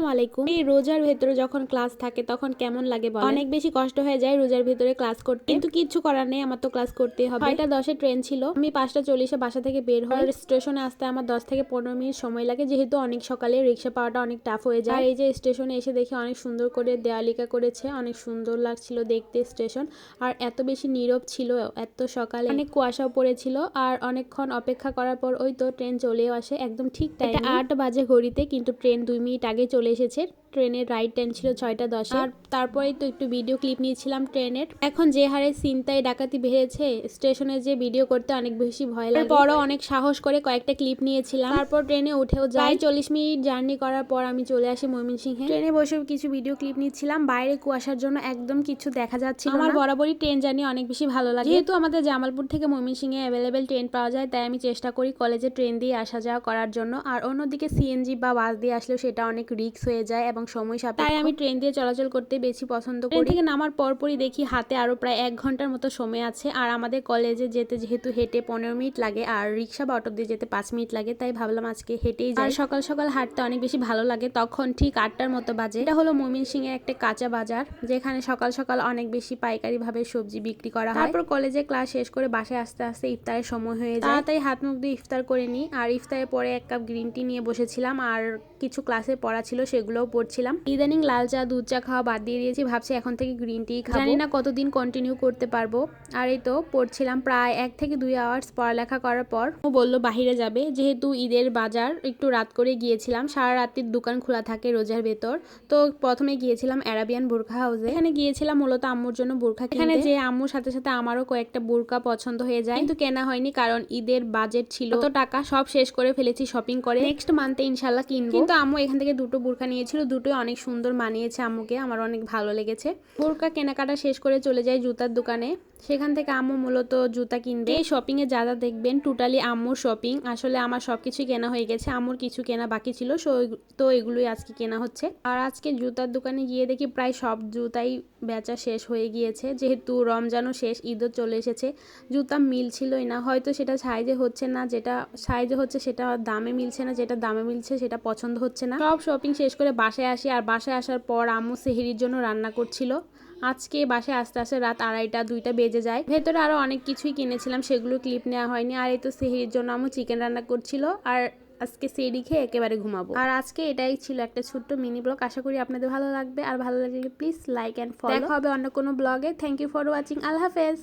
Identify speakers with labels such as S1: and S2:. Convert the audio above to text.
S1: আসসালামু আলাইকুম। এই রোজার ভেতরে যখন ক্লাস থাকে তখন কেমন লাগে বলেন? অনেক বেশি কষ্ট হয়ে যায় রোজার ভেতরে ক্লাস করতে, কিন্তু কিচ্ছু করার নেই, আমার তো ক্লাস করতেই হবে। 6:10 ট্রেন ছিল, আমি 5:40 বাসা থেকে বের হই। স্টেশনে আসতে আমার 10 থেকে 15 মিনিট সময় লাগে, যেহেতু অনেক সকালে রিক্সা পাওয়াটা অনেক টাফ হয়ে যায়। আর এই যে স্টেশনে এসে দেখি অনেক সুন্দর করে দেয়ালিকা করেছে, অনেক সুন্দর লাগছিল দেখতে স্টেশন। আর এত বেশি নীরব ছিল এত সকালে, অনেক কুয়াশাও পড়েছিল। আর অনেকক্ষণ অপেক্ষা করার পর ওই তো ট্রেন চলেও আসে একদম ঠিক টাইমে। 8 বাজে ঘড়িতে, কিন্তু ট্রেন 2 মিনিট আগে চলে এসেছে। ট্রেনের রাইট টাইম ছিল 6:10। আর তারপরেই তো একটু ভিডিও ক্লিপ নিয়েছিলাম ট্রেনের। এখন যে হারে ছিনতাই ডাকাতি বেড়েছে, স্টেশনে যে ভিডিও করতে অনেক বেশি ভয় লাগে। পরও অনেক সাহস করে কয়েকটা ক্লিপ নিয়েছিলাম। তারপর ট্রেনে উঠেও যাই। 40 মিনিট জার্নি করার পর আমি চলে আসি ময়মনসিংহে। ট্রেনে বসে কিছু ভিডিও ক্লিপ নিচ্ছিলাম। বাইরে কুয়াশার জন্য একদম কিছু দেখা যাচ্ছিল না। আমার বরাবরই ট্রেন জার্নি অনেক বেশি ভালো লাগে, যেহেতু আমাদের জামালপুর থেকে ময়মনসিংহে অ্যাভেলেবেল ট্রেন পাওয়া যায়, তাই আমি চেষ্টা করি কলেজে ট্রেন দিয়ে আসা যাওয়া করার জন্য। আর অন্যদিকে সিএনজি বা বাস দিয়ে আসলেও সেটা অনেক রিস্ক হয়ে যায় এবং সময় সাপেক্ষ, তাই আমি ট্রেন দিয়ে চলাচল করতে বেশি পছন্দ করি। ট্রেন থেকে নামার পরপরই দেখি হাতে আরো প্রায় 1 ঘন্টার মতো সময় আছে। আর আমাদের কলেজে যেতে যেহেতু হেঁটে 15 মিনিট লাগে আর রিক্সা বা অটো দিয়ে যেতে 5 মিনিট লাগে, তাই ভাবলাম আজকে হেঁটেই যাই। আর সকাল সকাল হাঁটতে অনেক বেশি ভালো লাগে। তখন ঠিক 8টার মতো বাজে। এটা হলো ময়মনসিংহের একটা কাঁচা বাজার, যেখানে সকাল সকাল অনেক বেশি পাইকারি ভাবে সবজি বিক্রি করা হয়। তারপর কলেজে ক্লাস শেষ করে বাসায় আস্তে আস্তে ইফতারের সময় হয়ে যায়। তাই হাত মুখ দিয়ে ইফতার করে নিই। আর ইফতারের পরে 1 কাপ গ্রিন টি নিয়ে বসেছিলাম, আর কিছু ক্লাসে পড়া ছিল সেগুলোও পড়ছিলাম। ইদানিং লাল চা দুধ চা খাওয়া বাদ দিয়ে দিয়েছি, ভাবছি এখন থেকে গ্রিন টি খাবো। জানি না কতদিন কন্টিনিউ করতে পারবো। আর এই তো পড়ছিলাম প্রায় 1 থেকে 2 আওয়ার্স পড়ালেখা করার পর। ও বললো বাহিরে যাবে, যেহেতু ঈদের বাজার একটু রাত করে গিয়েছিলাম। সারা রাতের দোকান খোলা থাকে রোজার ভেতর। তো প্রথমে গিয়েছিলাম অ্যারাবিয়ান বোরখা হাউসে। এখানে গিয়েছিলাম মূলত আম্মুর জন্য বোরখা কিনতে। এখানে যে আম্মুর সাথে সাথে আমারও কয়েকটা বোরখা পছন্দ হয়ে যায়, কিন্তু কেনা হয়নি কারণ ঈদের বাজেট ছিল কত টাকা, সব শেষ করে ফেলেছি শপিং করে। নেক্সট মান্থে ইনশাল্লাহ কিনবো। কিন্তু আম্মু এখান থেকে 2টো বোরখা নিয়েছিল, দুটোই অনেক সুন্দর মানিয়েছে আম্মুকে, আমার অনেক ভালো লেগেছে। বোরখা কেনাকাটা শেষ করে চলে যাই জুতার দোকানে। সেখান থেকে আম্মু মূলত জুতা কিনবে। এই শপিং এ যা যা দেখবেন টোটালি আম্মুর শপিং। আসলে আমার সবকিছুই কেনা হয়ে গেছে, আম্মুর কিছু কেনা বাকি ছিল, তো এগুলোই আজকে কেনা হচ্ছে। আর আজকে জুতার দোকানে গিয়ে দেখি প্রায় সব জুতাই বেচা শেষ হয়ে গিয়েছে, যেহেতু রমজানও শেষ, ঈদও চলে এসেছে। জুতা মিলছিলই না, হয়তো সেটা সাইজে হচ্ছে না, যেটা সাইজে হচ্ছে সেটা দামে মিলছে না, যেটা দামে মিলছে সেটা পছন্দ হচ্ছে না। সব শপিং শেষ করে বাসায় আসি। আর বাসায় আসার পর আম্মু সেহরির জন্য রান্না করছিল। আজকে বাসায় আস্তে আস্তে রাত 2:30 2টা বেজে যায়। ভেতরে আরো অনেক কিছুই কিনেছিলাম, সেগুলো ক্লিপ নেওয়া হয়নি। আর এই তো সেহরির জন্য আম্মু চিকেন রান্না করছিল। আর আজকে সেহরি খেয়ে একেবারে ঘুমাবো। আর আজকে এটাই ছিল একটা ছোট্ট মিনি ব্লগ। আশা করি আপনাদের ভালো লাগবে। আর ভালো লাগলে প্লিজ লাইক অ্যান্ড ফলো। দেখা হবে অন্য কোনো ব্লগে। Thank you for watching. আল্লাহ হাফেজ।